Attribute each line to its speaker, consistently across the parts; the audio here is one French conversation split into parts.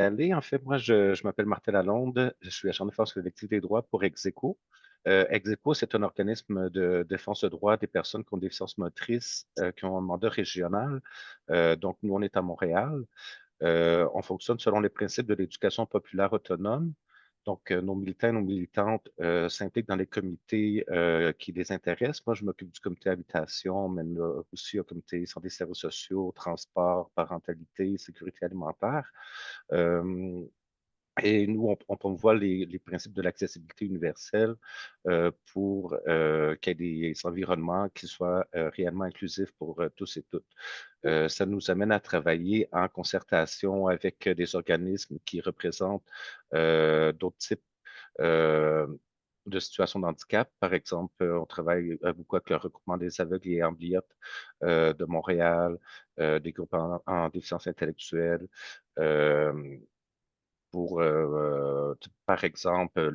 Speaker 1: aller. En fait, moi, je m'appelle Martin Lalonde. Je suis agent de défense collective des droits pour Execo. Execo, c'est un organisme de défense de droits des personnes qui ont des déficiences motrices, qui ont un mandat régional. Donc, nous, on est à Montréal. On fonctionne selon les principes de l'éducation populaire autonome. Donc, nos militants et nos militantes s'impliquent dans les comités qui les intéressent. Moi, je m'occupe du comité habitation, mais aussi au comité santé et services sociaux, transport, parentalité, sécurité alimentaire. Euh, et nous, on promouvoit les principes de l'accessibilité universelle pour qu'il y ait des environnements qui soient réellement inclusifs pour tous et toutes. Ça nous amène à travailler en concertation avec des organismes qui représentent d'autres types euh, de situations de handicap. Par exemple, on travaille beaucoup avec le regroupement des aveugles et amblyotes de Montréal, des groupes en déficience intellectuelle. Euh, par exemple,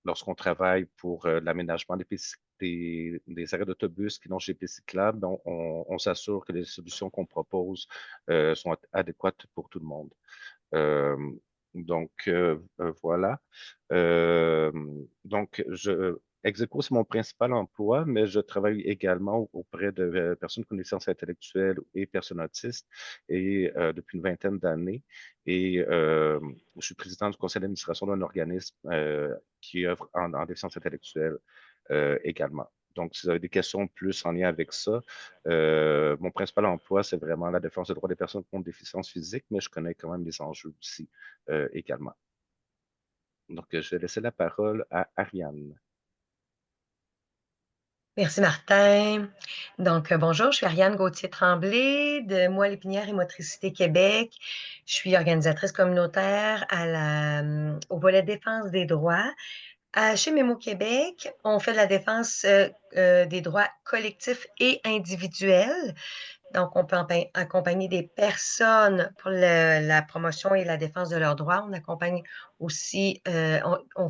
Speaker 1: lorsqu'on travaille pour l'aménagement des arrêts d'autobus qui n'ont GP cyclable, on s'assure que les solutions qu'on propose sont adéquates pour tout le monde. Euh, voilà. Euh, Execo, c'est mon principal emploi, mais je travaille également auprès de personnes avec connaissances intellectuelles et personnes autistes et depuis une vingtaine d'années. Et je suis président du conseil d'administration d'un organisme qui œuvre en déficience intellectuelle également. Donc, si vous avez des questions plus en lien avec ça, mon principal emploi, c'est vraiment la défense des droits des personnes qui ont une déficience physique, mais je connais quand même les enjeux aussi également. Donc, je vais laisser la parole à Ariane.
Speaker 2: Merci Martin. Donc, bonjour, je suis Ariane Gauthier-Tremblay de Moi Lépinière et Motricité Québec. Je suis organisatrice communautaire au volet défense des droits. Chez Mémo Québec, on fait de la défense des droits collectifs et individuels. Donc, on peut accompagner des personnes pour la promotion et la défense de leurs droits. On accompagne aussi, on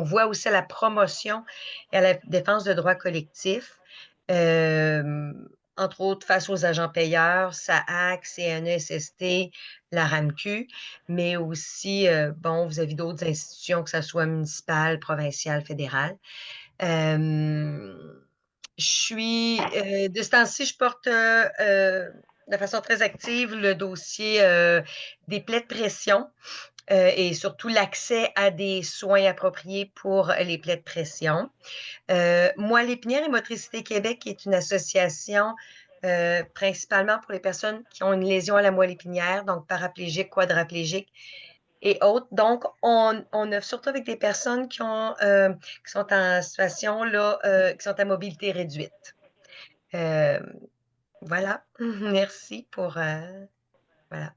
Speaker 2: voit aussi à la promotion et à la défense de droits collectifs. Euh, Entre autres, face aux agents payeurs, SAAC, CNESST, la RAMQ, mais aussi, bon, vous avez d'autres institutions, que ce soit municipales, provinciales, fédérales. De ce temps-ci, je porte de façon très active le dossier des plaies de pression et surtout l'accès à des soins appropriés pour les plaies de pression. Moi, l'Épinière et Motricité Québec est une association principalement pour les personnes qui ont une lésion à la moelle épinière, donc paraplégiques, quadraplégiques et autres. Donc, on œuvre surtout avec des personnes qui sont en situation, là, qui sont à mobilité réduite. Euh, voilà. Merci pour... voilà.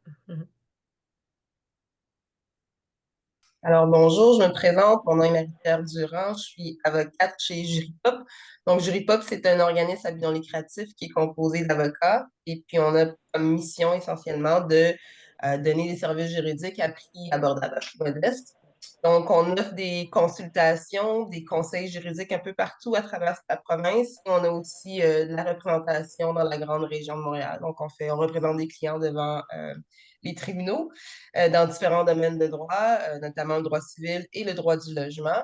Speaker 3: Alors bonjour, je me présente, mon nom est Marie-Pierre Durand, je suis avocate chez Juripop. Donc Juripop, c'est un organisme à but non lucratif qui est composé d'avocats et puis on a comme mission essentiellement de donner des services juridiques à prix abordable, à prix modeste. Donc on offre des consultations, des conseils juridiques un peu partout à travers la province. On a aussi de la représentation dans la grande région de Montréal. Donc on représente des clients devant les tribunaux dans différents domaines de droit, notamment le droit civil et le droit du logement.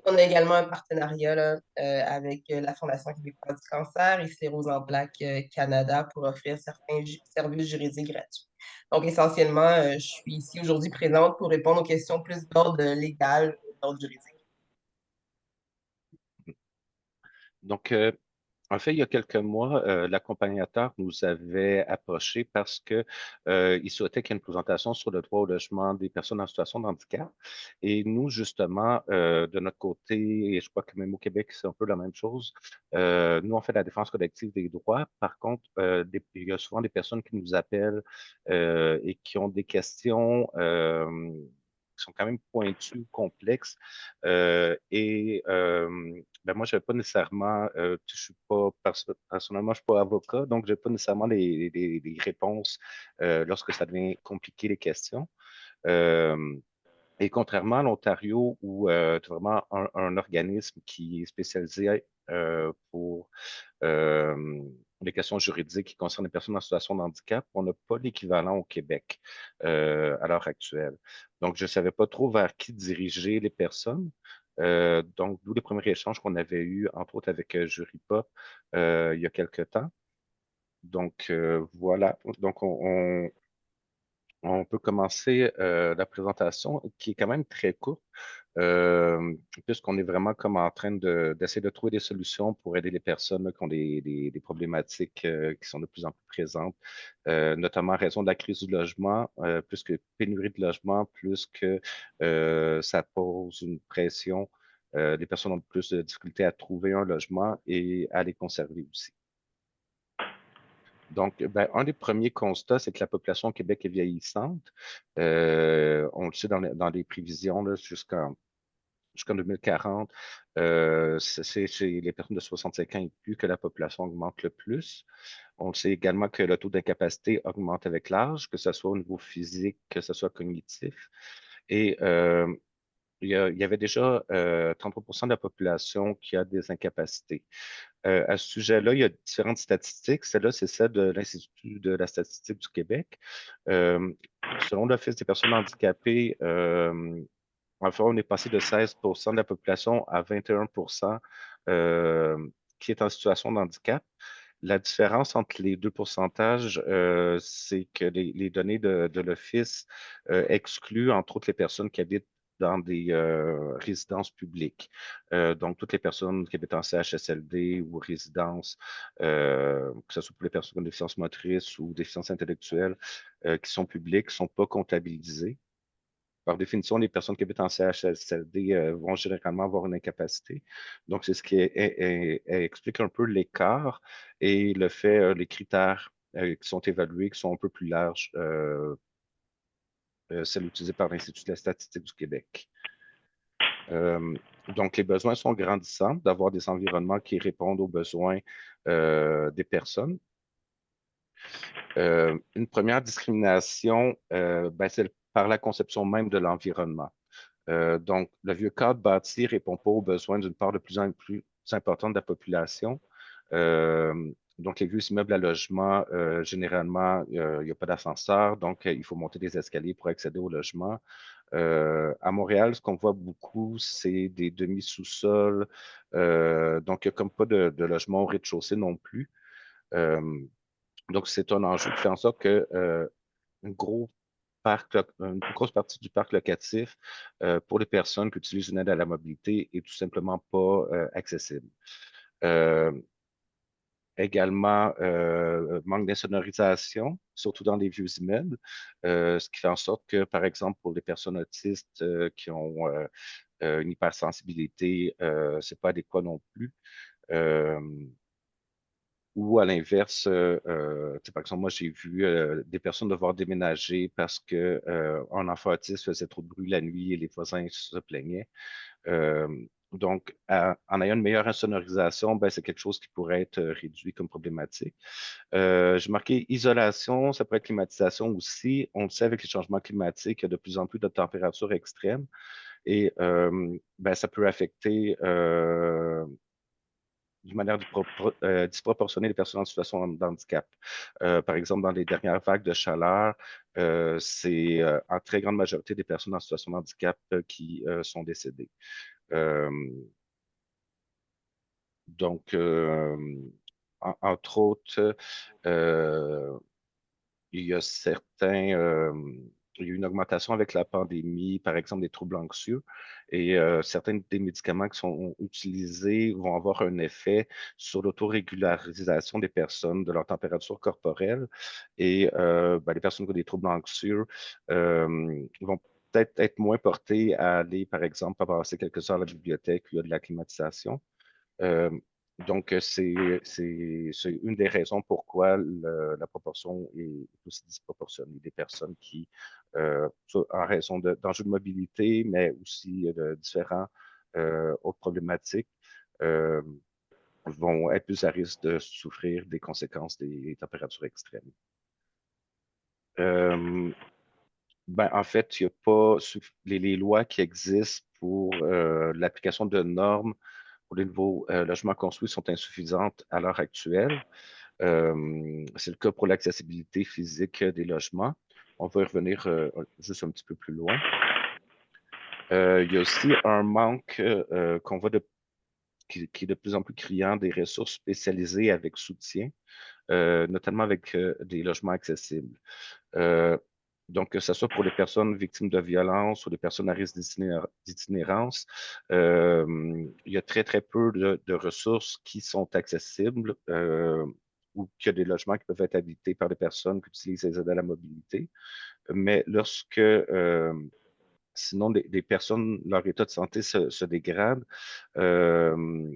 Speaker 3: On a également un partenariat là, avec la Fondation québécoise du cancer et Sclérose en plaques Canada pour offrir certains services juridiques gratuits. Donc, essentiellement, je suis ici aujourd'hui présente pour répondre aux questions plus d'ordre légal, d'ordre juridique.
Speaker 1: Donc, en fait, il y a quelques mois, l'accompagnateur nous avait approché parce que il souhaitait qu'il y ait une présentation sur le droit au logement des personnes en situation de handicap. Et nous, justement, de notre côté, et je crois que même au Québec, c'est un peu la même chose, nous, on fait la défense collective des droits. Par contre, il y a souvent des personnes qui nous appellent et qui ont des questions qui sont quand même pointues, complexes. Moi, je n'avais pas nécessairement, je suis pas, personnellement, je suis pas avocat, donc je n'ai pas nécessairement les réponses lorsque ça devient compliqué les questions. Euh, et contrairement à l'Ontario, où tu as vraiment un organisme qui est spécialisé pour euh, les questions juridiques qui concernent les personnes en situation de handicap, on n'a pas l'équivalent au Québec à l'heure actuelle. Donc, je ne savais pas trop vers qui diriger les personnes. Donc, d'où les premiers échanges qu'on avait eus, entre autres avec Jury Pop, il y a quelque temps. Donc, voilà. Donc, on peut commencer la présentation qui est quand même très courte, puisqu'on est vraiment comme en train d'essayer de trouver des solutions pour aider les personnes là, qui ont des problématiques qui sont de plus en plus présentes, notamment à raison de la crise du logement, plus que pénurie de logement, plus que ça pose une pression. Les personnes ont plus de difficultés à trouver un logement et à les conserver aussi. Donc, ben, un des premiers constats, c'est que la population au Québec est vieillissante. On le sait dans les prévisions jusqu'en 2040. C'est chez les personnes de 65 ans et plus que la population augmente le plus. On sait également que le taux d'incapacité augmente avec l'âge, que ce soit au niveau physique, que ce soit cognitif. Et il y avait déjà 33 de la population qui a des incapacités. À ce sujet-là, il y a différentes statistiques. Celle-là, c'est celle de l'Institut de la statistique du Québec. Euh, Selon l'Office des personnes handicapées, enfin, on est passé de 16 de la population à 21 euh, qui est en situation de handicap. La différence entre les deux pourcentages, c'est que les données de l'Office excluent, entre autres, les personnes qui habitent dans des résidences publiques. Donc, toutes les personnes qui habitent en CHSLD ou résidences, que ce soit pour les personnes avec déficience motrice ou déficience intellectuelle, qui sont publiques, ne sont pas comptabilisées. Par définition, les personnes qui habitent en CHSLD vont généralement avoir une incapacité. Donc, c'est ce qui explique un peu l'écart et le fait, les critères qui sont évalués, qui sont un peu plus larges, celles utilisées par l'Institut de la statistique du Québec. Donc, les besoins sont grandissants d'avoir des environnements qui répondent aux besoins des personnes. Une première discrimination, ben, c'est par la conception même de l'environnement. Donc, le vieux cadre bâti ne répond pas aux besoins d'une part de plus en plus importante de la population. Donc, les vieux immeubles à logement, généralement, il n'y a pas d'ascenseur, donc il faut monter des escaliers pour accéder au logement. À Montréal, ce qu'on voit beaucoup, c'est des demi-sous-sols. Donc, il n'y a comme pas de logement au rez-de-chaussée non plus. Donc, c'est un enjeu qui fait en sorte que une grosse une grosse partie du parc locatif pour les personnes qui utilisent une aide à la mobilité est tout simplement pas accessible. Euh, Également, manque d'insonorisation, surtout dans les vieux immeubles, ce qui fait en sorte que, par exemple, pour les personnes autistes qui ont une hypersensibilité, c'est pas adéquat non plus. Euh, ou à l'inverse, par exemple, moi, j'ai vu des personnes devoir déménager parce que un enfant autiste faisait trop de bruit la nuit et les voisins se plaignaient. Euh, donc, en ayant une meilleure insonorisation, ben, c'est quelque chose qui pourrait être réduit comme problématique. J'ai marqué isolation, ça peut être climatisation aussi. On le sait avec les changements climatiques, il y a de plus en plus de températures extrêmes et ben, ça peut affecter d'une manière disproportionnée les personnes en situation de handicap. Par exemple, dans les dernières vagues de chaleur, c'est en très grande majorité des personnes en situation de handicap qui sont décédées. Euh, donc, entre autres, euh, il y a il y a eu une augmentation avec la pandémie, par exemple des troubles anxieux, et certains des médicaments qui sont utilisés vont avoir un effet sur l'autorégularisation des personnes, de leur température corporelle, et ben, les personnes qui ont des troubles anxieux vont peut-être être moins portées à aller, par exemple, à passer quelques heures à la bibliothèque où il y a de la climatisation. Euh, donc, c'est une des raisons pourquoi la proportion est aussi disproportionnée des personnes qui, en raison d'enjeux de mobilité, mais aussi de différents autres problématiques, euh, vont être plus à risque de souffrir des conséquences des températures extrêmes. Ben, en fait, il n'y a pas les lois qui existent pour l'application de normes pour les nouveaux logements construits sont insuffisantes à l'heure actuelle. C'est le cas pour l'accessibilité physique des logements. On va y revenir juste un petit peu plus loin. Il y a aussi un manque qu'on voit qui est de plus en plus criant des ressources spécialisées avec soutien, notamment avec des logements accessibles. Euh, donc, que ce soit pour les personnes victimes de violences ou les personnes à risque d'itinérance, il y a très, très peu de ressources qui sont accessibles ou qu'il y a des logements qui peuvent être habités par des personnes qui utilisent les aides à la mobilité. Mais lorsque, sinon, des personnes, leur état de santé se dégrade, euh,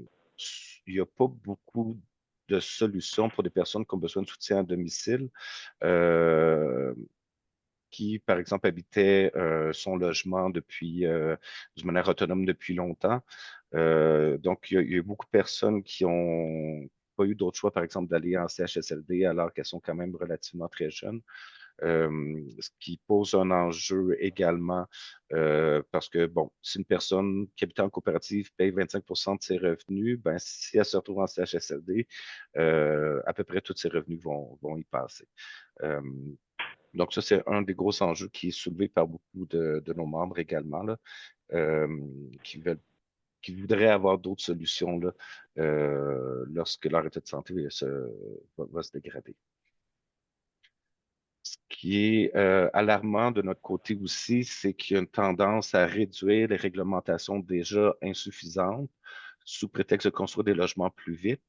Speaker 1: il n'y a pas beaucoup de solutions pour des personnes qui ont besoin de soutien à domicile. Euh, qui, par exemple, habitait son logement depuis, de manière autonome depuis longtemps. Donc, il y a beaucoup de personnes qui ont pas eu d'autre choix, par exemple, d'aller en CHSLD alors qu'elles sont quand même relativement très jeunes. Ce qui pose un enjeu également parce que, bon, si une personne qui habite en coopérative paye 25 de ses revenus, ben, si elle se retrouve en CHSLD, à peu près tous ses revenus vont y passer. Euh, donc, ça, c'est un des gros enjeux qui est soulevé par beaucoup de nos membres également, là, euh, qui qui voudraient avoir d'autres solutions là, lorsque leur état de santé va se dégrader. Ce qui est alarmant de notre côté aussi, c'est qu'il y a une tendance à réduire les réglementations déjà insuffisantes sous prétexte de construire des logements plus vite.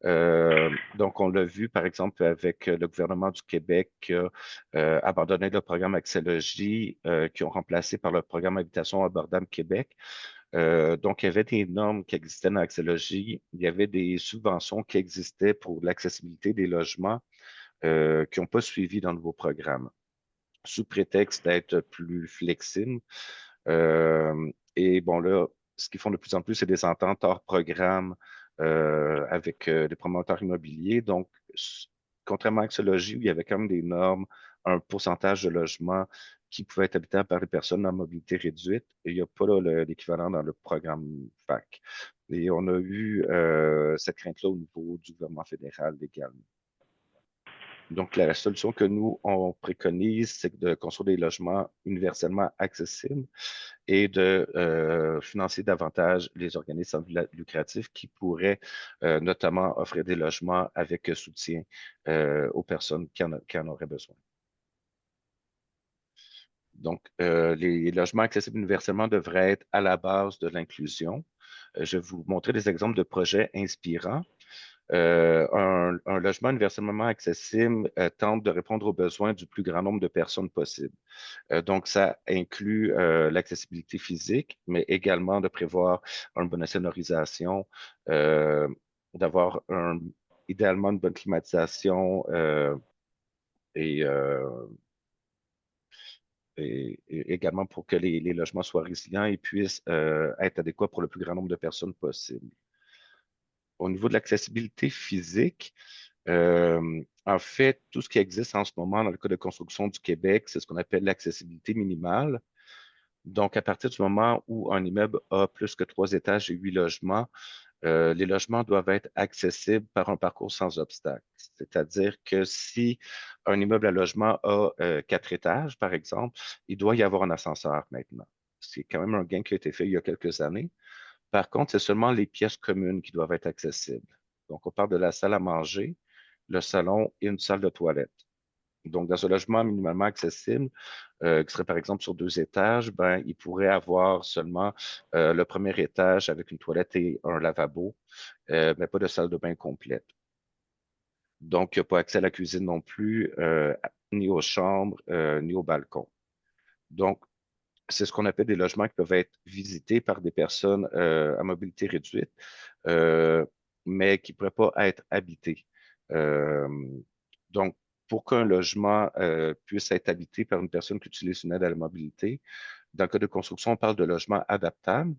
Speaker 1: Donc, on l'a vu, par exemple, avec le gouvernement du Québec qui a abandonné le programme Accès-Logis, qui ont remplacé par le programme Habitation abordable Québec. Donc, il y avait des normes qui existaient dans Accès-Logis. Il y avait des subventions qui existaient pour l'accessibilité des logements qui n'ont pas suivi dans le nouveau programme, sous prétexte d'être plus flexibles. Et bon, là, ce qu'ils font de plus en plus, c'est des ententes hors programme avec des promoteurs immobiliers. Donc, contrairement à ce logis, où il y avait quand même des normes, un pourcentage de logements qui pouvaient être habités par des personnes en mobilité réduite, et il n'y a pas l'équivalent dans le programme FAC. Et on a eu cette crainte-là au niveau du gouvernement fédéral également. Donc, la solution que nous, on préconise, c'est de construire des logements universellement accessibles et de financer davantage les organismes lucratifs qui pourraient notamment offrir des logements avec soutien aux personnes qui en auraient besoin. Donc, les logements accessibles universellement devraient être à la base de l'inclusion. Je vais vous montrer des exemples de projets inspirants. Un logement universellement accessible tente de répondre aux besoins du plus grand nombre de personnes possible. Donc, ça inclut l'accessibilité physique, mais également de prévoir une bonne sonorisation, d'avoir idéalement une bonne climatisation et, et également pour que les logements soient résilients et puissent être adéquats pour le plus grand nombre de personnes possible. Au niveau de l'accessibilité physique, en fait, tout ce qui existe en ce moment dans le Code de construction du Québec, c'est ce qu'on appelle l'accessibilité minimale. Donc, à partir du moment où un immeuble a plus que 3 étages et 8 logements, les logements doivent être accessibles par un parcours sans obstacle. C'est-à-dire que si un immeuble à logement a 4 étages, par exemple, il doit y avoir un ascenseur maintenant. C'est quand même un gain qui a été fait il y a quelques années. Par contre, c'est seulement les pièces communes qui doivent être accessibles. Donc, on parle de la salle à manger, le salon et une salle de toilette. Donc, dans un logement minimalement accessible, qui serait par exemple sur 2 étages, ben, il pourrait avoir seulement le premier étage avec une toilette et un lavabo, mais pas de salle de bain complète. Donc, il n'y a pas accès à la cuisine non plus, ni aux chambres, ni au balcon. Donc, c'est ce qu'on appelle des logements qui peuvent être visités par des personnes à mobilité réduite, euh, mais qui ne pourraient pas être habités. Euh, donc, pour qu'un logement puisse être habité par une personne qui utilise une aide à la mobilité, dans le cas de construction, on parle de logement adaptable.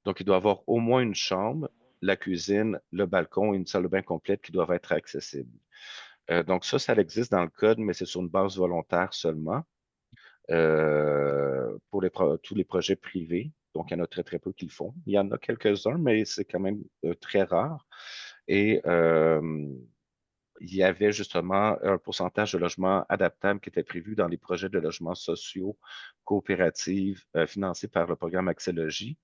Speaker 1: Donc, il doit avoir au moins une chambre, la cuisine, le balcon et une salle de bain complète qui doivent être accessibles. Donc, ça existe dans le code, mais c'est sur une base volontaire seulement pour tous les projets privés. Donc, il y en a très, très peu qui le font. Il y en a quelques-uns, mais c'est quand même très rare. Et il y avait justement un pourcentage de logements adaptables qui était prévu dans les projets de logements sociaux coopératifs financés par le programme Axélogie.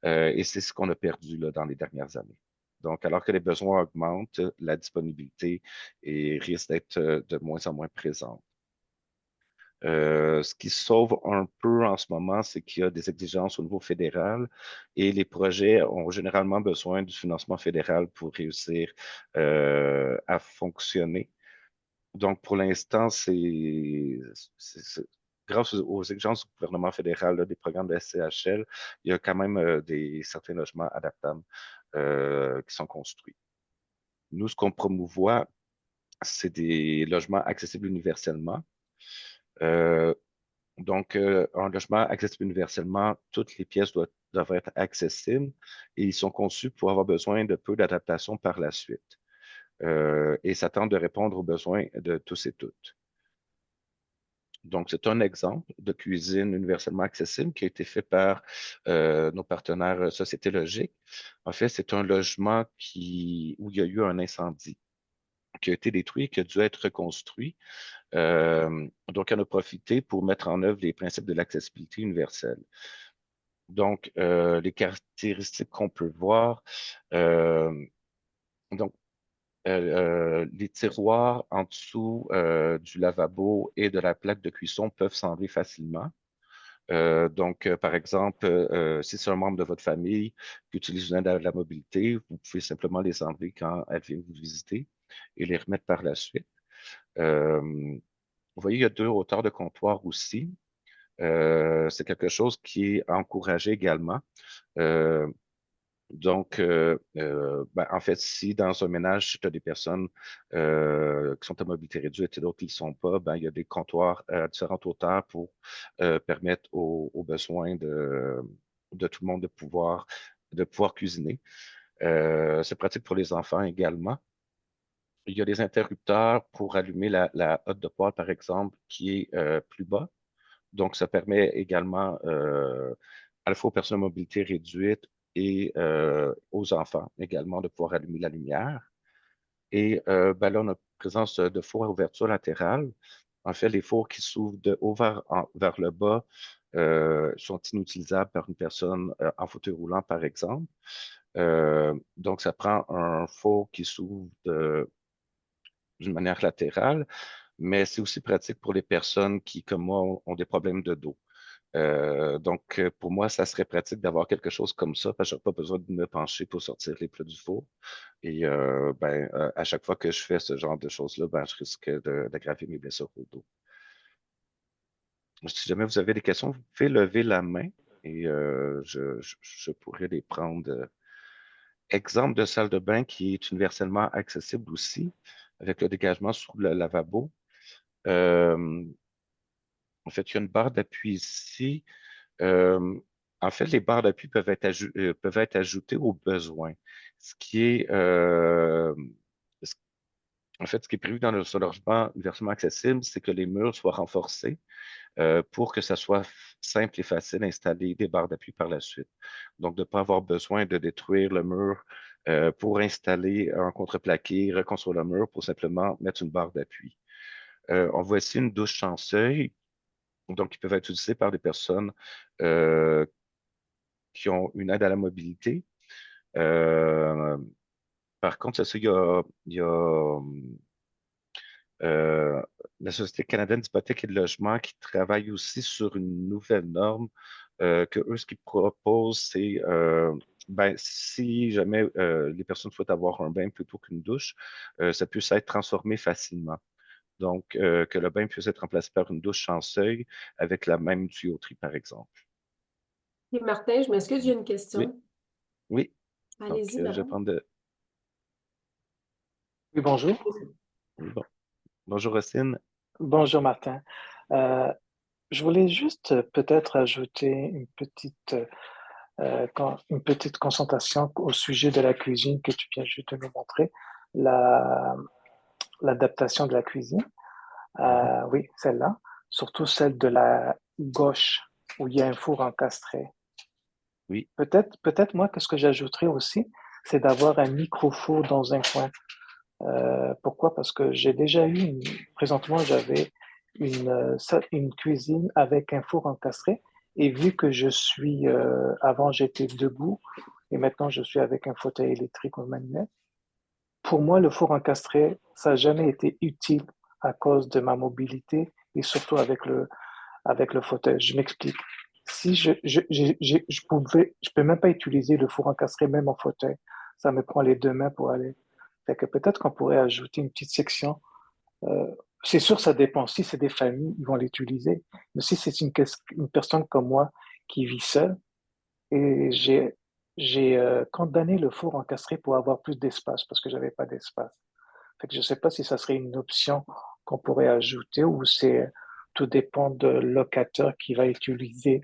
Speaker 1: Et c'est ce qu'on a perdu là, dans les dernières années. Donc, alors que les besoins augmentent, la disponibilité risque d'être de moins en moins présente. Ce qui sauve un peu en ce moment, c'est qu'il y a des exigences au niveau fédéral et les projets ont généralement besoin du financement fédéral pour réussir à fonctionner. Donc, pour l'instant, grâce aux exigences du gouvernement fédéral, là, des programmes de SCHL, il y a quand même certains logements adaptables qui sont construits. Nous, ce qu'on promouvoit, c'est des logements accessibles universellement. Donc, un logement accessible universellement, toutes les pièces doivent être accessibles et ils sont conçus pour avoir besoin de peu d'adaptation par la suite. Et ça tente de répondre aux besoins de tous et toutes. Donc, c'est un exemple de cuisine universellement accessible qui a été fait par nos partenaires Société Logique. En fait, c'est un logement où il y a eu un incendie qui a été détruit et qui a dû être reconstruit. Donc, on a profité pour mettre en œuvre les principes de l'accessibilité universelle. Donc, les caractéristiques qu'on peut voir, donc, les tiroirs en dessous du lavabo et de la plaque de cuisson peuvent s'enlever facilement. Donc, par exemple, si c'est un membre de votre famille qui utilise une aide à la mobilité, vous pouvez simplement les enlever quand elle vient vous visiter et les remettre par la suite. Vous voyez, il y a 2 hauteurs de comptoir aussi. C'est quelque chose qui est encouragé également. Donc, en fait, si dans un ménage, tu as des personnes qui sont à mobilité réduite et d'autres qui ne le sont pas, il y a des comptoirs à différentes hauteurs pour permettre aux besoins de tout le monde de pouvoir cuisiner. C'est pratique pour les enfants également. Il y a des interrupteurs pour allumer la hotte de poêle, par exemple, qui est plus bas. Donc, ça permet également à la fois aux personnes à mobilité réduite et aux enfants également de pouvoir allumer la lumière. Et là, on a présence de fours à ouverture latérale. En fait, les fours qui s'ouvrent de haut vers le bas sont inutilisables par une personne en fauteuil roulant, par exemple. Donc, ça prend un four qui s'ouvre d'une manière latérale, mais c'est aussi pratique pour les personnes qui, comme moi, ont des problèmes de dos. Donc, pour moi, ça serait pratique d'avoir quelque chose comme ça, parce que je n'ai pas besoin de me pencher pour sortir les plats du four. Et à chaque fois que je fais ce genre de choses-là, je risque d'aggraver mes blessures au dos. Si jamais vous avez des questions, vous pouvez lever la main et je pourrais les prendre. Exemple de salle de bain qui est universellement accessible aussi, avec le dégagement sous le lavabo. En fait, il y a une barre d'appui ici. Euh, En fait, les barres d'appui peuvent être ajoutées au besoin. Ce qui est, ce- En fait, ce qui est prévu dans le logement universellement accessible, c'est que les murs soient renforcés pour que ça soit simple et facile d'installer des barres d'appui par la suite. Donc, de ne pas avoir besoin de détruire le mur pour installer un contreplaqué, reconstruire le mur pour simplement mettre une barre d'appui. On voit ici une douche sans seuil, donc qui peuvent être utilisées par des personnes euh, qui ont une aide à la mobilité. Euh, Par contre, c'est ça, il y a euh, la Société canadienne d'hypothèque et de logement qui travaille aussi sur une nouvelle norme que eux, ce qu'ils proposent, c'est si jamais les personnes souhaitent avoir un bain plutôt qu'une douche, ça puisse être transformé facilement. Donc, que le bain puisse être remplacé par une douche sans seuil avec la même tuyauterie, par exemple.
Speaker 4: Et Martin, je m'excuse, j'ai une
Speaker 1: Oui,
Speaker 4: question.
Speaker 1: oui. Donc,
Speaker 4: Allez-y,
Speaker 1: je vais
Speaker 4: madame.
Speaker 1: prendre de.
Speaker 5: Oui, bonjour.
Speaker 1: Oui, bon. Bonjour, Racine.
Speaker 5: Bonjour, Martin. Euh, je voulais juste peut-être ajouter une petite concentration au sujet de la cuisine que tu viens juste de nous montrer, la, l'adaptation de la cuisine.
Speaker 1: Mhm.
Speaker 5: Oui, celle-là, surtout celle de la gauche où il y a un four encastré.
Speaker 1: Oui.
Speaker 5: Peut-être moi, qu'est-ce que j'ajouterais aussi, c'est d'avoir un micro-four dans un coin Pourquoi? Parce que j'ai déjà eu, présentement, j'avais une cuisine avec un four encastré. Et vu que avant j'étais debout et maintenant je suis avec un fauteuil électrique ou manuel, pour moi, le four encastré, ça n'a jamais été utile à cause de ma mobilité et surtout avec le fauteuil. Je m'explique. Si je peux même pas utiliser le four encastré même en fauteuil. Ça me prend les deux mains pour aller. Fait que peut-être qu'on pourrait ajouter une petite section. Euh, c'est sûr, ça dépend. Si c'est des familles, ils vont l'utiliser. Mais si c'est une personne comme moi qui vit seule et j'ai condamné le four encastré pour avoir plus d'espace parce que j'avais pas d'espace. Fait que je sais pas si ça serait une option qu'on pourrait ajouter ou tout dépend de locataire qui va utiliser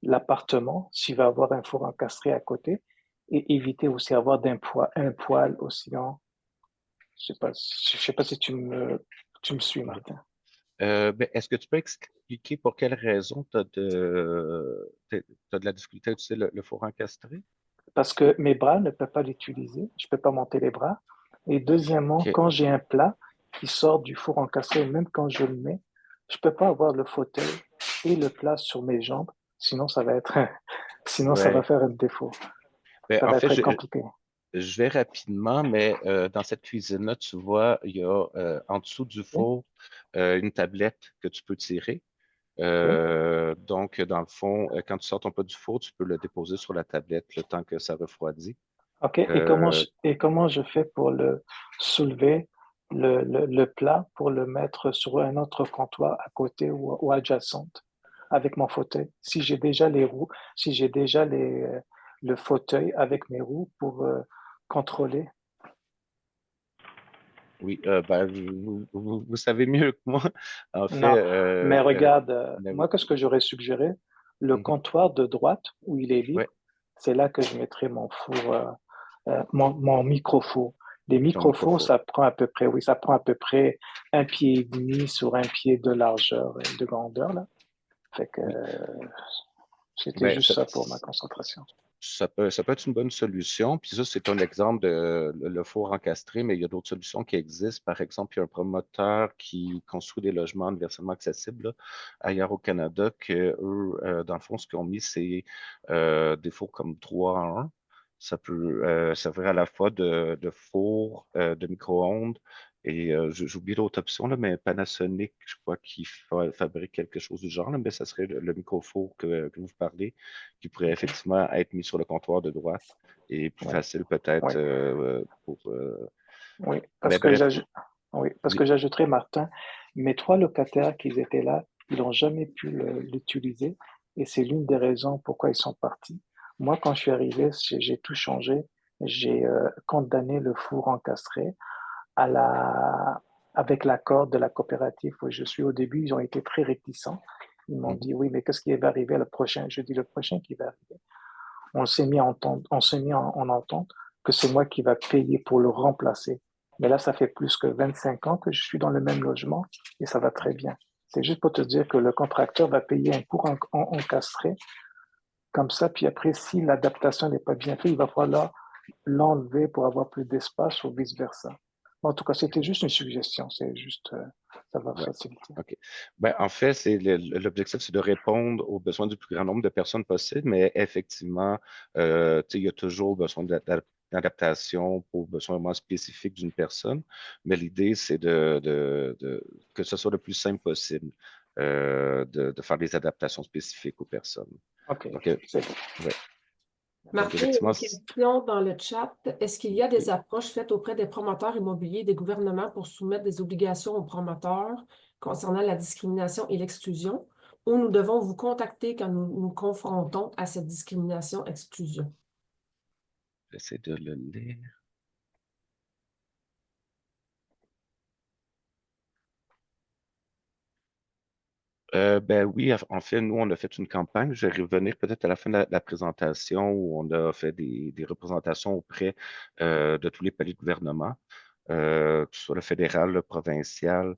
Speaker 5: l'appartement, s'il va avoir un four encastré à côté et éviter aussi avoir un poêle aussi en, je sais pas si tu me suis, Martin.
Speaker 1: Ben, est-ce que tu peux expliquer pour quelles raisons tu as de la difficulté à utiliser le four encastré?
Speaker 5: Parce que mes bras ne peuvent pas l'utiliser, je peux pas monter les bras. Et deuxièmement,
Speaker 1: OK.
Speaker 5: quand j'ai un plat qui sort du four encastré, même quand je le mets, je peux pas avoir le fauteuil et le plat sur mes jambes, sinon sinon ça va
Speaker 1: Ouais.
Speaker 5: faire un défaut.
Speaker 1: Ben,
Speaker 5: Ça
Speaker 1: en
Speaker 5: va
Speaker 1: fait,
Speaker 5: être compliqué.
Speaker 1: je vais rapidement, mais dans cette cuisine-là, tu vois, il y a en dessous du
Speaker 5: Oui,
Speaker 1: four une tablette que tu peux tirer.
Speaker 5: oui.
Speaker 1: Donc, dans le fond, quand tu sors ton plat du four, tu peux le déposer sur la tablette le temps que ça refroidit.
Speaker 5: OK.
Speaker 1: Euh,
Speaker 5: Et comment je fais pour le soulever, le plat, pour le mettre sur un autre comptoir à côté ou adjacente avec mon fauteuil? Si j'ai déjà les roues, si j'ai déjà le fauteuil avec mes roues pour contrôler.
Speaker 1: oui, ben, vous savez mieux que moi. En fait,
Speaker 5: Non, mais regarde,
Speaker 1: mais
Speaker 5: moi,
Speaker 1: oui.
Speaker 5: qu'est-ce que j'aurais suggéré? Le
Speaker 1: Mhm.
Speaker 5: comptoir de droite, où il est
Speaker 1: Ouais,
Speaker 5: libre, c'est là que je mettrai mon four, mon micro-four. Les
Speaker 1: ton
Speaker 5: micro-fours,
Speaker 1: micro-four.
Speaker 5: ça prend à peu près, oui, ça prend à peu près un pied et demi sur un pied de largeur et de grandeur, là. Fait que
Speaker 1: Oui.
Speaker 5: c'était
Speaker 1: Ben,
Speaker 5: juste ça pour ma concentration.
Speaker 1: ça peut être une bonne solution. Puis ça, c'est un exemple de le four encastré, mais il y a d'autres solutions qui existent. Par exemple, il y a un promoteur qui construit des logements universellement accessibles là, ailleurs au Canada, que eux, dans le fond, ce qu'ils ont mis, c'est des fours comme 3 en 1. Ça peut servir à la fois de four, de micro-ondes. Et j'oublie l'autre option, là, mais Panasonic, je crois qu'il fabrique quelque chose du genre, là, mais ça serait le micro-four que vous parlez qui pourrait
Speaker 5: OK.
Speaker 1: effectivement être mis sur le comptoir de droite et plus
Speaker 5: Oui,
Speaker 1: facile
Speaker 5: oui,
Speaker 1: peut-être pour.
Speaker 5: oui.
Speaker 1: Mais bref,
Speaker 5: Oui, parce
Speaker 1: oui,
Speaker 5: que j'ajouterai, Martin, mes trois locataires qui étaient là, ils n'ont jamais pu l'utiliser et c'est l'une des raisons pourquoi ils sont partis. Moi, quand je suis arrivé, j'ai tout changé. J'ai condamné le four encastré à avec l'accord de la coopérative où je suis au début. Ils ont été très réticents. Ils m'ont
Speaker 1: mhm,
Speaker 5: dit, oui, mais qu'est-ce qui va arriver le prochain? Je dis, le prochain qui va arriver. On s'est mis en entente que c'est moi qui va payer pour le remplacer. Mais là, ça fait plus que 25 ans que je suis dans le même logement et ça va très bien. C'est juste pour te dire que le contracteur va payer un coût encastré comme ça, puis après, si l'adaptation n'est pas bien faite, il va falloir l'enlever pour avoir plus d'espace ou vice-versa. En tout cas, c'était juste une suggestion, c'est juste, ça va
Speaker 1: ouais,
Speaker 5: faciliter.
Speaker 1: OK. Ben, en fait, l'objectif, c'est de répondre aux besoins du plus grand nombre de personnes possible, mais effectivement, tu sais, il y a toujours besoin d'adaptation pour besoins vraiment spécifiques d'une personne, mais l'idée, c'est que ce soit le plus simple possible de faire des adaptations spécifiques aux personnes.
Speaker 5: OK,
Speaker 1: Donc,
Speaker 5: c'est bon.
Speaker 1: ouais. Donc,
Speaker 4: Martin, il y a
Speaker 1: effectivement,
Speaker 4: une question dans le chat. Est-ce qu'il y a des
Speaker 1: oui.
Speaker 4: approches faites auprès des promoteurs immobiliers, des gouvernements pour soumettre des obligations aux promoteurs concernant la discrimination et l'exclusion, ou nous devons vous contacter quand nous nous confrontons à cette discrimination-exclusion?
Speaker 1: J'essaie de le lire. Ben oui, en fait, nous, on a fait une campagne. Je vais revenir peut-être à la fin de la présentation où on a fait des représentations auprès de tous les paliers de gouvernement, que ce soit le fédéral, le provincial,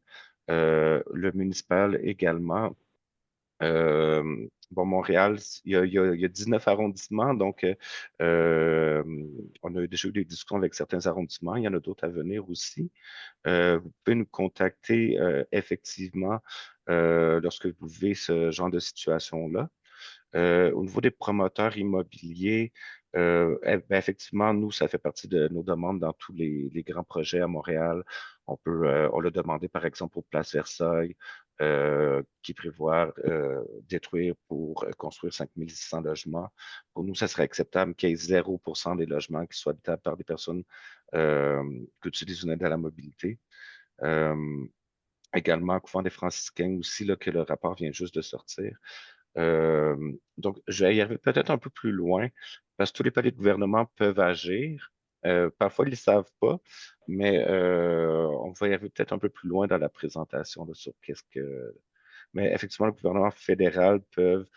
Speaker 1: le municipal également. Bon, Montréal, il y a 19 arrondissements, donc on a déjà eu des discussions avec certains arrondissements. Il y en a d'autres à venir aussi. Vous pouvez nous contacter effectivement lorsque vous vivez ce genre de situation-là. Au niveau des promoteurs immobiliers, ben, effectivement, nous, ça fait partie de nos demandes dans tous les grands projets à Montréal. On l'a demandé, par exemple, au Place Versailles, qui prévoit détruire pour construire 5600 logements. Pour nous, ça serait acceptable qu'il y ait 0% des logements qui soient habitables par des personnes qui utilisent une aide à la mobilité. Également, couvent des franciscains aussi, là, que le rapport vient juste de sortir. Donc, je vais y arriver peut-être un peu plus loin, parce que tous les paliers de gouvernement peuvent agir. Parfois, ils ne le savent pas, mais on va y arriver peut-être un peu plus loin dans la présentation là, sur qu'est-ce que. Mais effectivement, le gouvernement fédéral peuvent,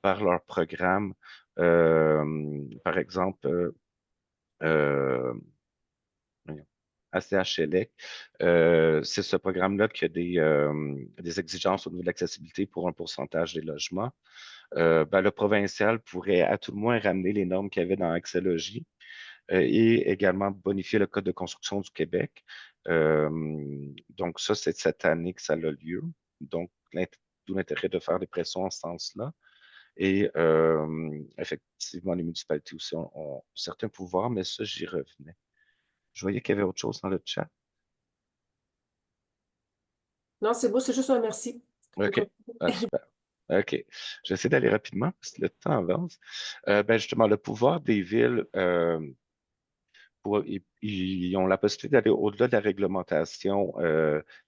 Speaker 1: par leur programme, par exemple, voyons, ACHLEC, c'est ce programme-là qui a des exigences au niveau de l'accessibilité pour un pourcentage des logements. Ben, le provincial pourrait à tout le moins ramener les normes qu'il y avait dans Axélogie et également bonifier le Code de construction du Québec. Donc, ça, c'est cette année que ça a lieu. Donc, d'où l'intérêt de faire des pressions en ce sens-là. Et effectivement, les municipalités aussi ont certains pouvoirs, mais ça, j'y revenais. Je voyais qu'il y avait autre chose dans le chat.
Speaker 4: Non, c'est beau, c'est juste un merci.
Speaker 1: OK. Ah, super. OK. J'essaie d'aller rapidement parce que le temps avance. Ben justement, le pouvoir des villes, ils ont la possibilité d'aller au-delà de la réglementation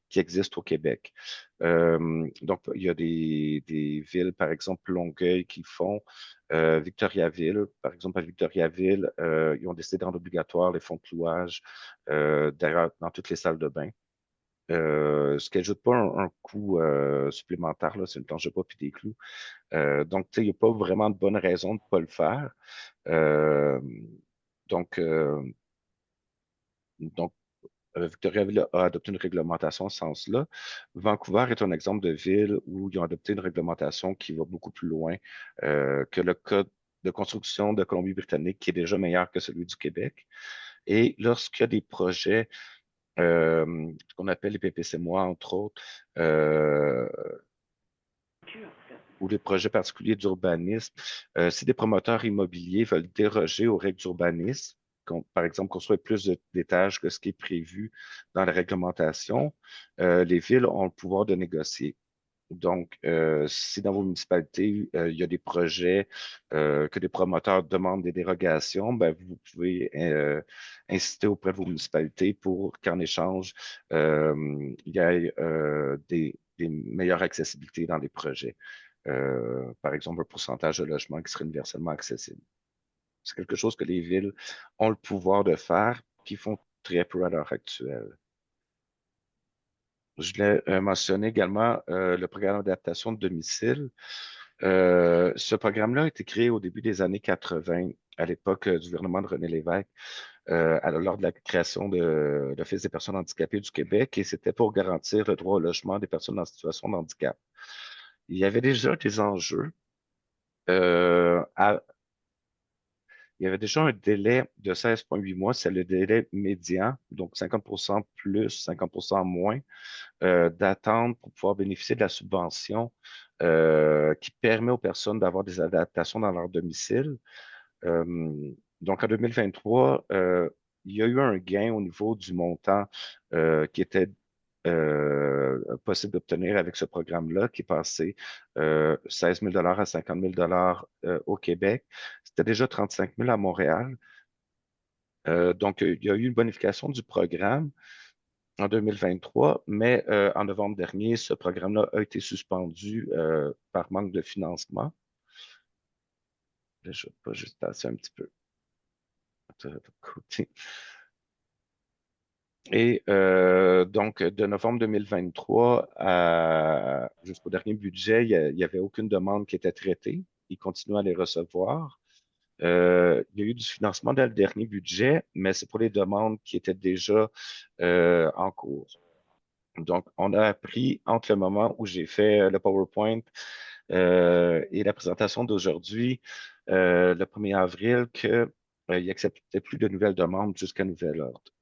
Speaker 1: qui existe au Québec. Donc, il y a des villes, par exemple Longueuil, qui font Victoriaville. Par exemple, à Victoriaville, ils ont décidé de rendre obligatoire les fonds de clouage d'ailleurs dans toutes les salles de bain. Ce qui n'ajoute pas un coût supplémentaire, là, c'est une planche de bois puis des clous. Donc, il n'y a pas vraiment de bonne raison de ne pas le faire. Euh, donc, euh, donc, Victoriaville a adopté une réglementation en ce sens-là. Vancouver est un exemple de ville où ils ont adopté une réglementation qui va beaucoup plus loin que le code de construction de Colombie-Britannique, qui est déjà meilleur que celui du Québec. Et lorsqu'il y a des projets ce qu'on appelle les PPC-moi, entre autres, ou les projets particuliers d'urbanisme. Si des promoteurs immobiliers veulent déroger aux règles d'urbanisme, par exemple construire plus d'étages que ce qui est prévu dans la réglementation, les villes ont le pouvoir de négocier. Donc, si dans vos municipalités, il y a des projets que des promoteurs demandent des dérogations, ben, vous pouvez insister auprès de vos municipalités pour qu'en échange, il y ait des meilleures accessibilités dans les projets. Par exemple, un pourcentage de logements qui serait universellement accessible. C'est quelque chose que les villes ont le pouvoir de faire, qui font très peu à l'heure actuelle. Je voulais mentionner également le programme d'adaptation de domicile. Ce programme-là a été créé au début des années 80, à l'époque du gouvernement de René Lévesque, lors de la création de l'Office des personnes handicapées du Québec, et c'était pour garantir le droit au logement des personnes en situation de handicap. Il y avait déjà des enjeux. Il y avait déjà un délai de 16,8 mois, c'est le délai médian, donc 50% plus, 50% moins d'attendre pour pouvoir bénéficier de la subvention qui permet aux personnes d'avoir des adaptations dans leur domicile. Donc, en 2023, il y a eu un gain au niveau du montant qui était possible d'obtenir avec ce programme-là, qui est passé 16 000 à 50 000 au Québec. C'était déjà 35 000 à Montréal. Donc, il y a eu une bonification du programme en 2023, mais en novembre dernier, ce programme-là a été suspendu par manque de financement. Là, je vais pas juste passer un petit peu de côté. Et donc, de novembre 2023 jusqu'au dernier budget, il n'y avait aucune demande qui était traitée. Ils continuent à les recevoir. Il y a eu du financement dans le dernier budget, mais c'est pour les demandes qui étaient déjà en cours. Donc, on a appris entre le moment où j'ai fait le PowerPoint Et la présentation d'aujourd'hui, le 1er avril, qu'il n'acceptait plus de nouvelles demandes jusqu'à nouvel ordre.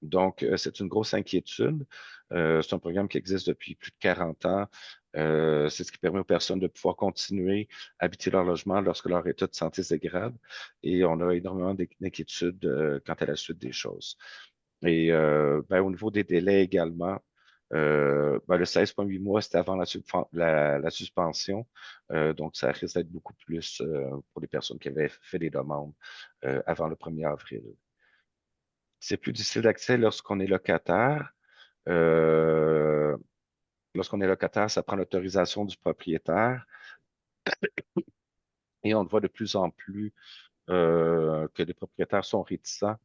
Speaker 1: Donc, c'est une grosse inquiétude. C'est un programme qui existe depuis plus de 40 ans. C'est ce qui permet aux personnes de pouvoir continuer à habiter leur logement lorsque leur état de santé se dégrade. Et on a énormément d'inquiétudes quant à la suite des choses. Et au niveau des délais également, le 16,8 mois, c'était avant la suspension. Donc, ça risque d'être beaucoup plus pour les personnes qui avaient fait des demandes avant le 1er avril. C'est plus difficile d'accès lorsqu'on est locataire. Euh, Lorsqu'on est locataire, ça prend l'autorisation du propriétaire et on le voit de plus en plus que les propriétaires sont réticents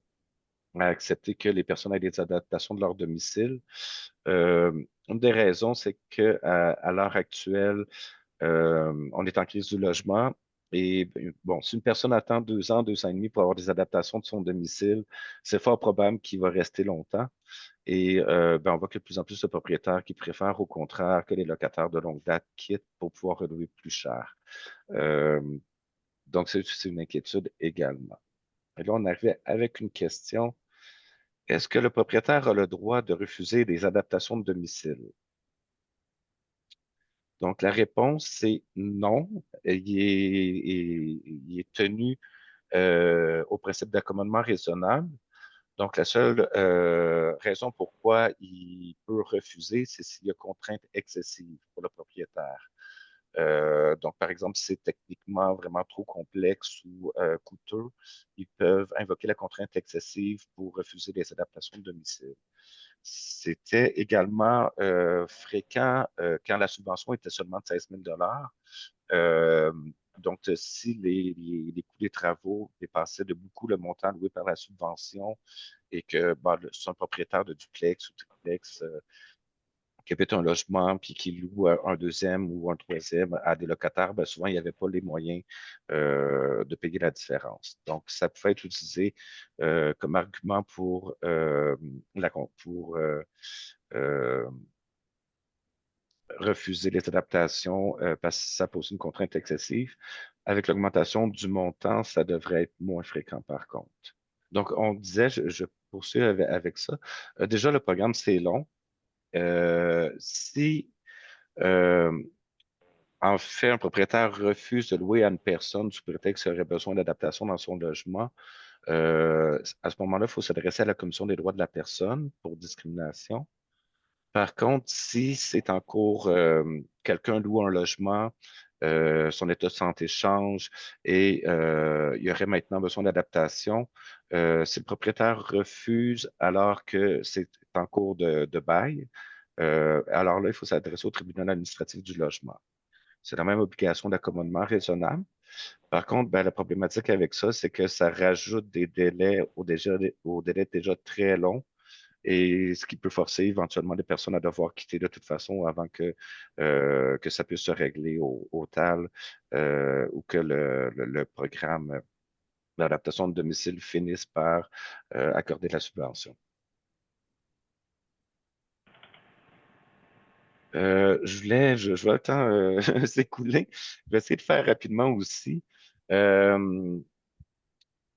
Speaker 1: à accepter que les personnes aient des adaptations de leur domicile. Une des raisons, c'est qu'à l'heure actuelle, on est en crise du logement. Et bon, si une personne attend 2 ans et demi pour avoir des adaptations de son domicile, c'est fort probable qu'il va rester longtemps. Et on voit que de plus en plus de propriétaires qui préfèrent au contraire que les locataires de longue date quittent pour pouvoir relouer plus cher. Euh, donc, c'est une inquiétude également. Et là, on arrive avec une question. Est-ce que le propriétaire a le droit de refuser des adaptations de domicile? Donc, la réponse, c'est non. Il est tenu au principe d'accommodement raisonnable. Donc, la seule raison pourquoi il peut refuser, c'est s'il y a contrainte excessive pour le propriétaire. Donc, par exemple, si c'est techniquement vraiment trop complexe ou coûteux, ils peuvent invoquer la contrainte excessive pour refuser les adaptations de domicile. C'était également fréquent quand la subvention était seulement de 16 000 donc, si les coûts des travaux dépassaient de beaucoup le montant loué par la subvention et que c'est un propriétaire de duplex ou triplex qui habite un logement puis qui loue un deuxième ou un troisième à des locataires, souvent, il n'y avait pas les moyens de payer la différence. Donc, ça pouvait être utilisé comme argument pour euh, refuser les adaptations parce que ça pose une contrainte excessive. Avec l'augmentation du montant, ça devrait être moins fréquent par contre. Donc, on disait, je poursuis avec ça. Déjà, le programme, c'est long. Si euh, en fait, un propriétaire refuse de louer à une personne sous prétexte qu'il aurait besoin d'adaptation dans son logement, à ce moment-là, il faut s'adresser à la Commission des droits de la personne pour discrimination. Par contre, si c'est en cours, quelqu'un loue un logement, son état de santé change et il y aurait maintenant besoin d'adaptation, si le propriétaire refuse alors que c'est en cours de bail, alors là, il faut s'adresser au tribunal administratif du logement. C'est la même obligation d'accommodement raisonnable. Par contre, la problématique avec ça, c'est que ça rajoute des délais aux délais déjà très longs et ce qui peut forcer éventuellement des personnes à devoir quitter de toute façon avant que ça puisse se régler au TAL ou que le programme d'adaptation de domicile finisse par accorder la subvention. Je vois le temps s'écouler. Je vais essayer de faire rapidement aussi. Euh,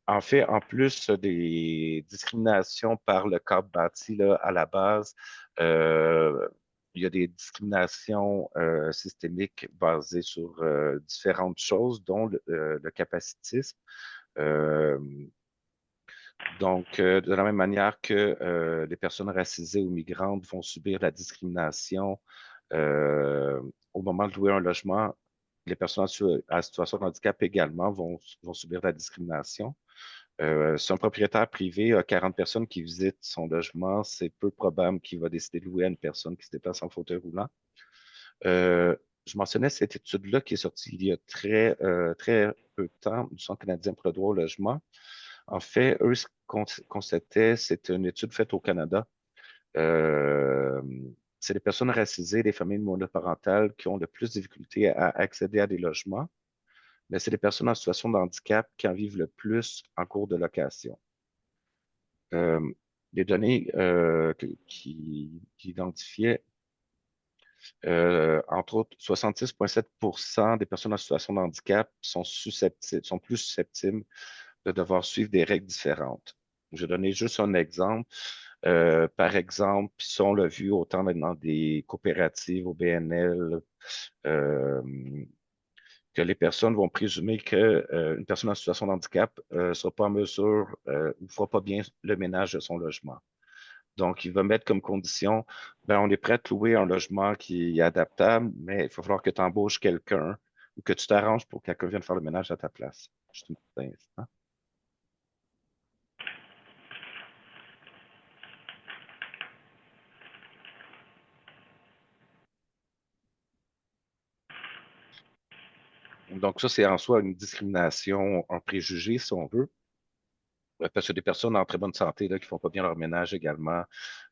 Speaker 1: En fait, en plus des discriminations par le cadre bâti là, à la base, il y a des discriminations systémiques basées sur différentes choses, dont le capacitisme. Euh, donc, de la même manière que les personnes racisées ou migrantes vont subir la discrimination euh, au moment de louer un logement, les personnes à situation de handicap également vont subir la discrimination. Si un propriétaire privé a 40 personnes qui visitent son logement, c'est peu probable qu'il va décider de louer à une personne qui se déplace en fauteuil roulant. Euh, je mentionnais cette étude-là qui est sortie il y a très peu de temps du Centre canadien pour le droit au logement. En fait, eux, ce qu'on constataient, c'est une étude faite au Canada. Euh, c'est les personnes racisées, les familles monoparentales qui ont le plus de difficultés à accéder à des logements, mais c'est les personnes en situation de handicap qui en vivent le plus en cours de location. Les données qui identifiaient Entre autres, 66,7% des personnes en situation de handicap sont plus susceptibles de devoir suivre des règles différentes. Je vais donner juste un exemple. Par exemple, si on l'a vu autant dans des coopératives au BNL, euh, que les personnes vont présumer qu'une personne en situation de handicap ne sera pas en mesure ou ne fera pas bien le ménage de son logement. Donc, il va mettre comme condition, ben, on est prêt à te louer un logement qui est adaptable, mais il va falloir que tu embauches quelqu'un ou que tu t'arranges pour que quelqu'un vienne faire le ménage à ta place. Juste un petit instant. Donc, ça, c'est en soi une discrimination, un préjugé, si on veut. Parce que des personnes en très bonne santé là, qui font pas bien leur ménage également,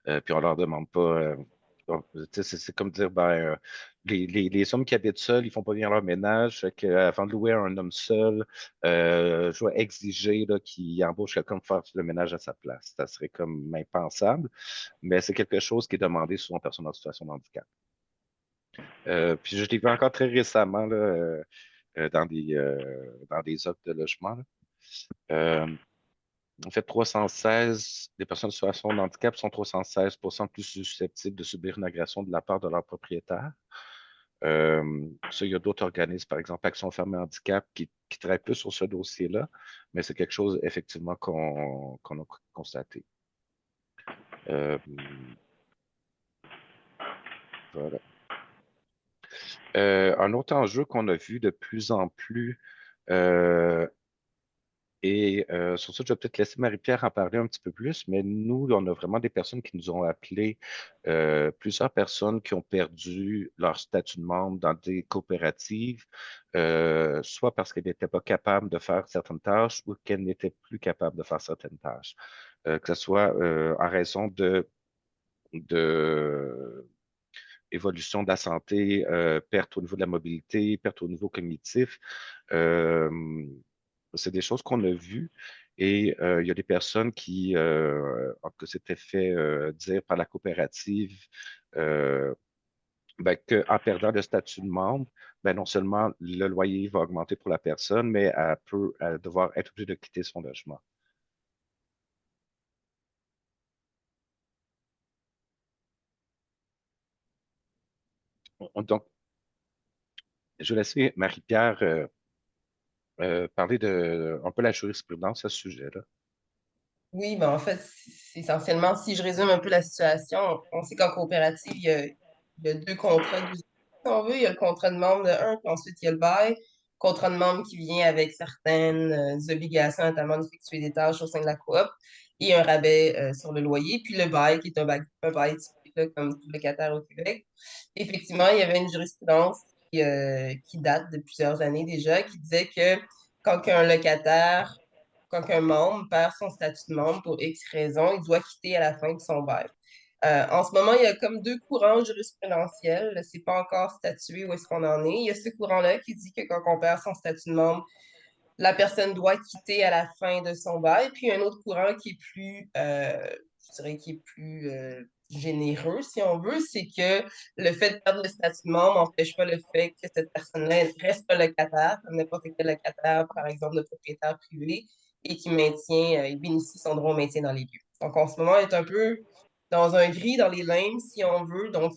Speaker 1: puis on leur demande pas. Donc, tu sais, c'est comme dire, ben, les hommes qui habitent seuls, ils font pas bien leur ménage. Fait que, avant de louer un homme seul, je dois exiger là, qu'il embauche quelqu'un pour faire le ménage à sa place. Ça serait comme impensable, mais c'est quelque chose qui est demandé souvent aux personnes en situation de handicap. Puis je l'ai vu encore très récemment là, dans des offres de logement. Là. En fait, 316 des personnes en situation de handicap sont 316% plus susceptibles de subir une agression de la part de leur propriétaire. Ça, il y a d'autres organismes, par exemple Action Femmes et Handicap, qui travaillent plus sur ce dossier-là, mais c'est quelque chose effectivement qu'on a constaté. Euh, voilà. Un autre enjeu qu'on a vu de plus en plus, euh, et sur ça, je vais peut-être laisser Marie-Pierre en parler un petit peu plus, mais nous, on a vraiment des personnes qui nous ont appelé, plusieurs personnes qui ont perdu leur statut de membre dans des coopératives, soit parce qu'elles n'étaient pas capables de faire certaines tâches ou qu'elles n'étaient plus capables de faire certaines tâches, que ce soit en raison de évolution de la santé, perte au niveau de la mobilité, perte au niveau cognitif. Euh, c'est des choses qu'on a vues et il y a des personnes que s'étaient fait dire par la coopérative ben, qu'en perdant le statut de membre, ben, non seulement le loyer va augmenter pour la personne, mais elle va devoir être obligée de quitter son logement. Donc, je vais laisser Marie-Pierre parler de un peu la jurisprudence à ce sujet-là.
Speaker 3: Oui, ben en fait, c'est essentiellement, si je résume un peu la situation, on sait qu'en coopérative, il y a deux contrats d'usage, si on veut. Il y a le contrat de membre de un, puis ensuite il y a le bail. Contrat de membre qui vient avec certaines obligations, notamment d'effectuer des tâches au sein de la coop, et un rabais sur le loyer. Puis le bail, qui est un bail typique, là, comme tout locataire au Québec. Effectivement, il y avait une jurisprudence qui date de plusieurs années déjà, qui disait que quand un locataire quand un membre perd son statut de membre pour X raison, il doit quitter à la fin de son bail. En ce moment, il y a comme deux courants jurisprudentiels. C'est pas encore statué où est-ce qu'on en est. Il y a ce courant-là qui dit que quand on perd son statut de membre, la personne doit quitter à la fin de son bail. Puis il y a un autre courant qui est je dirais, qui est plus généreux, si on veut, c'est que le fait de perdre le statut de membre n'empêche pas le fait que cette personne-là reste pas locataire, comme n'importe quel locataire, par exemple, de propriétaire privé, et qui il bénéficie son droit au maintien dans les lieux. Donc, en ce moment, il est un peu dans un gris, dans les limbes, si on veut. Donc,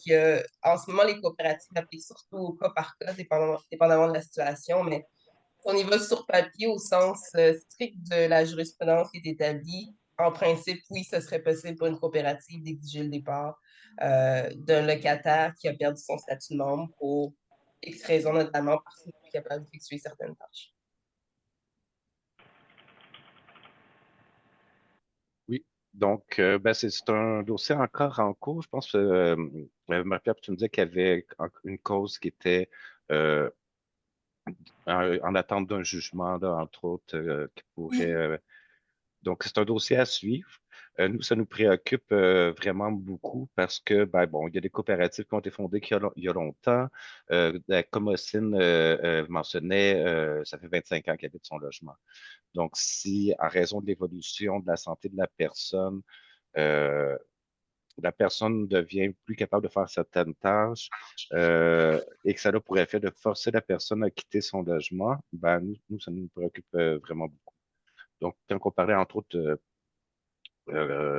Speaker 3: en ce moment, les coopératives appliquent surtout au cas par cas, dépendamment de la situation, mais on y va sur papier au sens strict de la jurisprudence qui est établie. En principe, oui, ce serait possible pour une coopérative d'exiger le départ d'un locataire qui a perdu son statut de membre pour X raisons, notamment parce qu'il n'est plus capable d'effectuer certaines tâches.
Speaker 1: Oui. Donc, ben, c'est un dossier encore en cours. Je pense que Marie-Pierre, tu me disais qu'il y avait une cause qui était euh, en attente d'un jugement, là, entre autres, qui pourrait.
Speaker 3: Oui.
Speaker 1: Donc, c'est un dossier à suivre. Nous, ça nous préoccupe vraiment beaucoup parce que, ben, bon, il y a des coopératives qui ont été fondées il y a longtemps. Comme Ossine mentionnait, ça fait 25 ans qu'elle habite son logement. Donc, si, à raison de l'évolution de la santé de la personne, euh, la personne devient plus capable de faire certaines tâches et que ça a pour effet de forcer la personne à quitter son logement, ben, ça nous préoccupe vraiment beaucoup. Donc, quand on parlait entre autres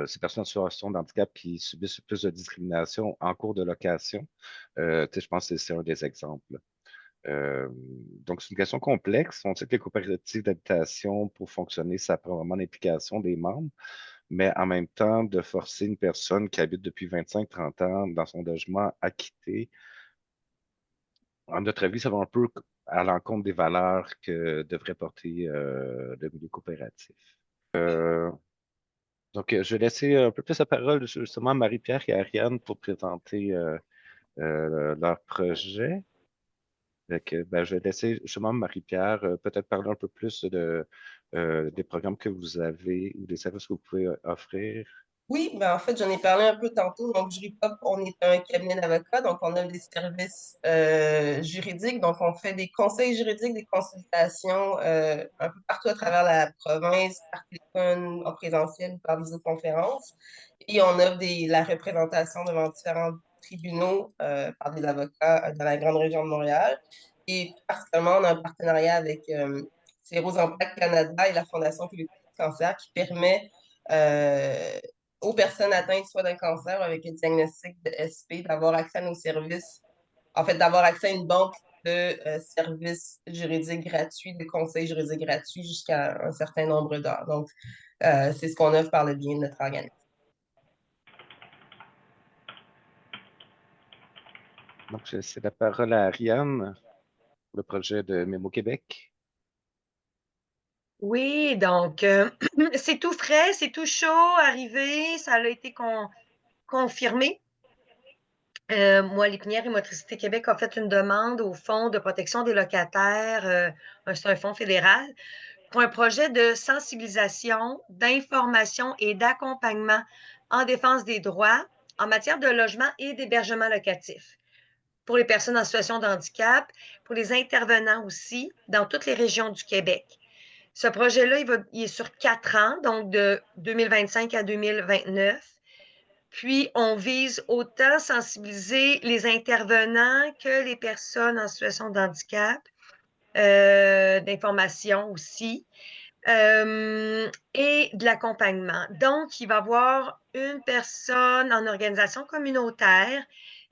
Speaker 1: ces personnes en situation de handicap qui subissent plus de discrimination en cours de location, je pense que c'est un des exemples. Donc, c'est une question complexe. On sait que les coopératives d'habitation, pour fonctionner, ça prend vraiment l'implication des membres, mais en même temps, de forcer une personne qui habite depuis 25-30 ans dans son logement à quitter, à notre avis, ça va un peu à l'encontre des valeurs que devrait porter le milieu coopératif. Donc, je vais laisser un peu plus la parole justement à Marie-Pierre et à Ariane pour présenter leur projet. Ben, je vais laisser justement Marie-Pierre peut-être parler un peu plus des programmes que vous avez ou des services que vous pouvez offrir.
Speaker 3: Oui, ben en fait, j'en ai parlé un peu tantôt. Donc, Juripop, on est un cabinet d'avocats, donc on offre des services juridiques. Donc, on fait des conseils juridiques, des consultations un peu partout à travers la province, par téléphone, en présentiel ou par visioconférence. Et on offre la représentation devant différents tribunaux par des avocats dans la grande région de Montréal. Et particulièrement, on a un partenariat avec Sclérose en plaques Canada et la Fondation québécoise du cancer qui permet euh, aux personnes atteintes soit d'un cancer ou avec un diagnostic de SP d'avoir accès à nos services, en fait, d'avoir accès à une banque de services juridiques gratuits, de conseils juridiques gratuits jusqu'à un certain nombre d'heures. Donc, c'est ce qu'on offre par le biais de notre organisme.
Speaker 1: Donc, je laisse la parole à Ariane pour le projet de Mémo Québec.
Speaker 2: Oui, donc c'est tout frais, c'est tout chaud, arrivé, ça a été confirmé. Moi, l'Épinière et Motricité Québec a fait une demande au Fonds de protection des locataires, c'est un fonds fédéral, pour un projet de sensibilisation, d'information et d'accompagnement en défense des droits en matière de logement et d'hébergement locatif pour les personnes en situation de handicap, pour les intervenants aussi, dans toutes les régions du Québec. Ce projet-là, il est sur 4 ans, donc de 2025 à 2029. Puis, on vise autant sensibiliser les intervenants que les personnes en situation de handicap, d'information aussi, et de l'accompagnement. Donc, il va y avoir une personne en organisation communautaire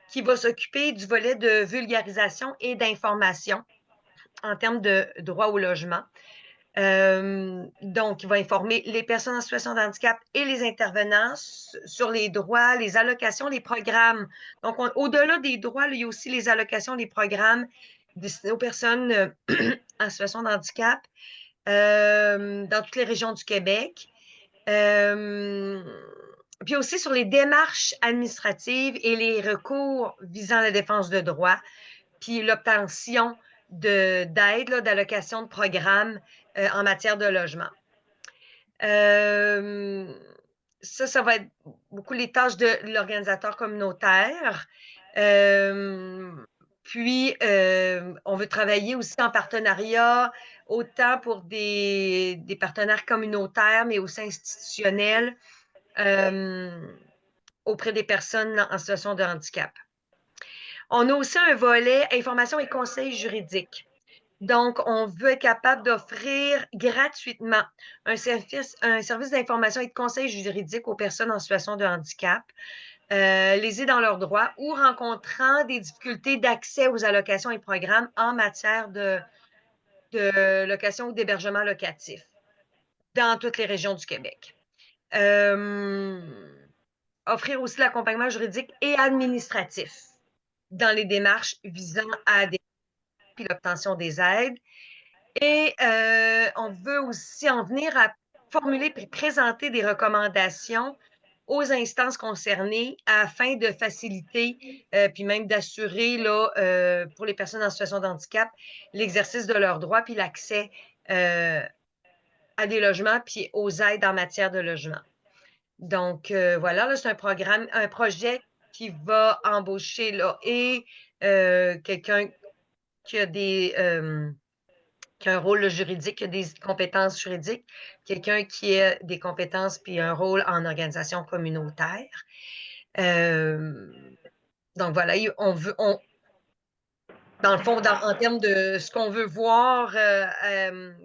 Speaker 2: qui va s'occuper du volet de vulgarisation et d'information en termes de droit au logement. Donc, il va informer les personnes en situation de handicap et les intervenants sur les droits, les allocations, les programmes. Donc, au-delà des droits, il y a aussi les allocations, les programmes destinés aux personnes en situation de handicap dans toutes les régions du Québec. Puis aussi sur les démarches administratives et les recours visant la défense de droits, puis l'obtention d'aide, d'allocation de programmes en matière de logement. Ça va être beaucoup les tâches de l'organisateur communautaire. Puis, on veut travailler aussi en partenariat, autant pour des partenaires communautaires, mais aussi institutionnels, auprès des personnes en situation de handicap. On a aussi un volet information et conseils juridiques. Donc, on veut être capable d'offrir gratuitement un service d'information et de conseil juridique aux personnes en situation de handicap, lésées dans leurs droits ou rencontrant des difficultés d'accès aux allocations et programmes en matière de location ou d'hébergement locatif dans toutes les régions du Québec. Offrir aussi l'accompagnement juridique et administratif dans les démarches visant à puis l'obtention des aides. Et on veut aussi en venir à formuler et présenter des recommandations aux instances concernées afin de faciliter, puis même d'assurer pour les personnes en situation de handicap l'exercice de leurs droits puis l'accès à des logements puis aux aides en matière de logement. Donc, voilà, là, c'est un projet qui va embaucher là, et quelqu'un qui a qui a un rôle juridique, qui a des compétences juridiques, quelqu'un qui a des compétences puis un rôle en organisation communautaire. Donc voilà, dans le fond, en termes de ce qu'on veut voir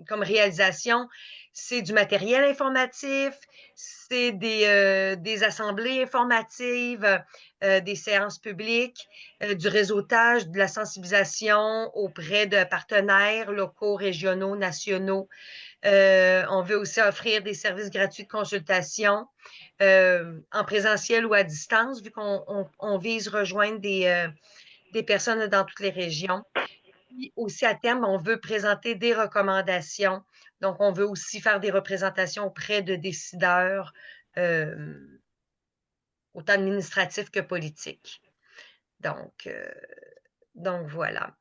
Speaker 2: comme réalisation, c'est du matériel informatif, c'est des assemblées informatives, des séances publiques, du réseautage, de la sensibilisation auprès de partenaires locaux, régionaux, nationaux. On veut aussi offrir des services gratuits de consultation en présentiel ou à distance, vu qu'on vise rejoindre des personnes dans toutes les régions. Puis aussi, à terme, on veut présenter des recommandations. Donc, on veut aussi faire des représentations auprès de décideurs, autant administratifs que politiques. Donc, voilà.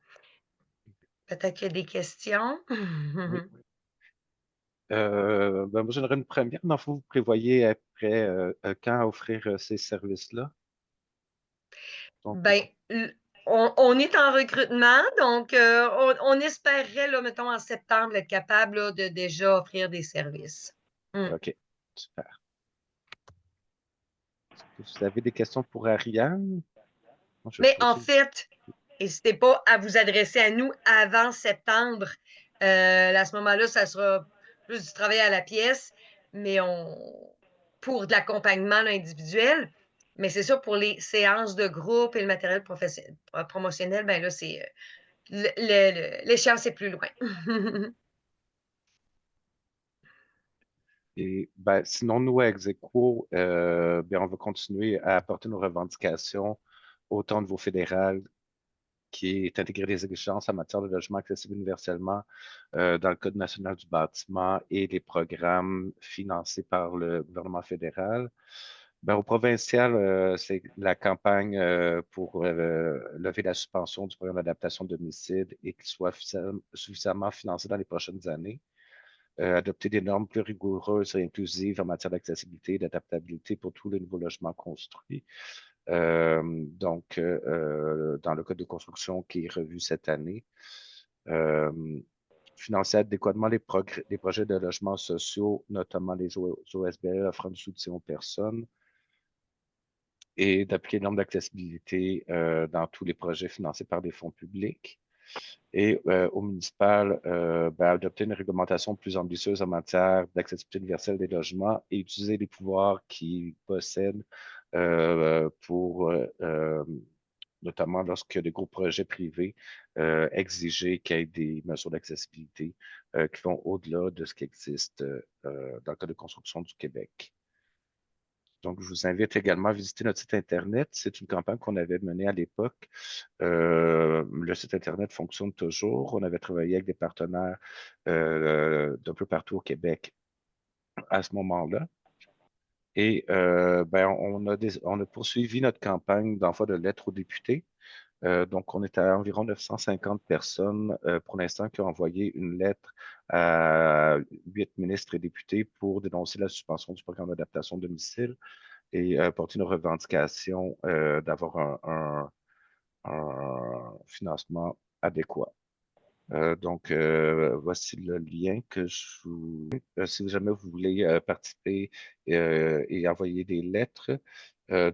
Speaker 2: Peut-être qu'il y a des questions.
Speaker 1: Oui. Moi, j'aurais une première. Dans le fond, vous prévoyez après quand offrir ces services-là? Donc,
Speaker 2: Ben, on est en recrutement, donc on espérerait, là, mettons, en septembre, être capable là, de déjà offrir des services.
Speaker 1: OK, super. Est-ce que vous avez des questions pour Ariane?
Speaker 2: Mais en fait, n'hésitez pas à vous adresser à nous avant septembre. À ce moment-là, ça sera plus du travail à la pièce, mais pour de l'accompagnement individuel. Mais c'est ça, pour les séances de groupe et le matériel promotionnel, ben là, c'est l'échéance est plus loin.
Speaker 1: Et sinon, nous, à Execo, on va continuer à apporter nos revendications autant au niveau fédéral, qui est intégrer des exigences en matière de logement accessible universellement dans le Code national du bâtiment et les programmes financés par le gouvernement fédéral. Au provincial, c'est la campagne pour lever la suspension du programme d'adaptation de domicile et qu'il soit suffisamment financé dans les prochaines années. Adopter des normes plus rigoureuses et inclusives en matière d'accessibilité et d'adaptabilité pour tous les nouveaux logements construits. Dans le code de construction qui est revu cette année. Financer adéquatement les projets de logements sociaux, notamment les OSBL offrant du soutien aux personnes, et d'appliquer les normes d'accessibilité dans tous les projets financés par des fonds publics. Et au municipal, adopter une réglementation plus ambitieuse en matière d'accessibilité universelle des logements et utiliser les pouvoirs qu'ils possèdent pour, notamment lorsque des gros projets privés, exiger qu'il y ait des mesures d'accessibilité qui vont au-delà de ce qui existe dans le Code de construction du Québec. Donc, je vous invite également à visiter notre site Internet. C'est une campagne qu'on avait menée à l'époque. Le site Internet fonctionne toujours. On avait travaillé avec des partenaires d'un peu partout au Québec à ce moment-là. Et on a poursuivi notre campagne d'envoi de lettres aux députés. Donc, on est à environ 950 personnes pour l'instant qui ont envoyé une lettre à 8 ministres et députés pour dénoncer la suspension du programme d'adaptation de domicile et porter une revendication d'avoir un financement adéquat. Voici le lien que je vous... si jamais vous voulez participer et envoyer des lettres, là,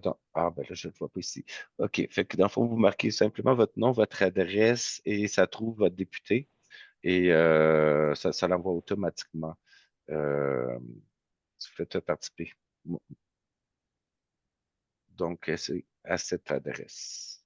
Speaker 1: je ne le vois pas ici. OK, fait que dans le fond, vous marquez simplement votre nom, votre adresse et ça trouve votre député et ça l'envoie automatiquement si vous faites participer. Donc, c'est à cette adresse.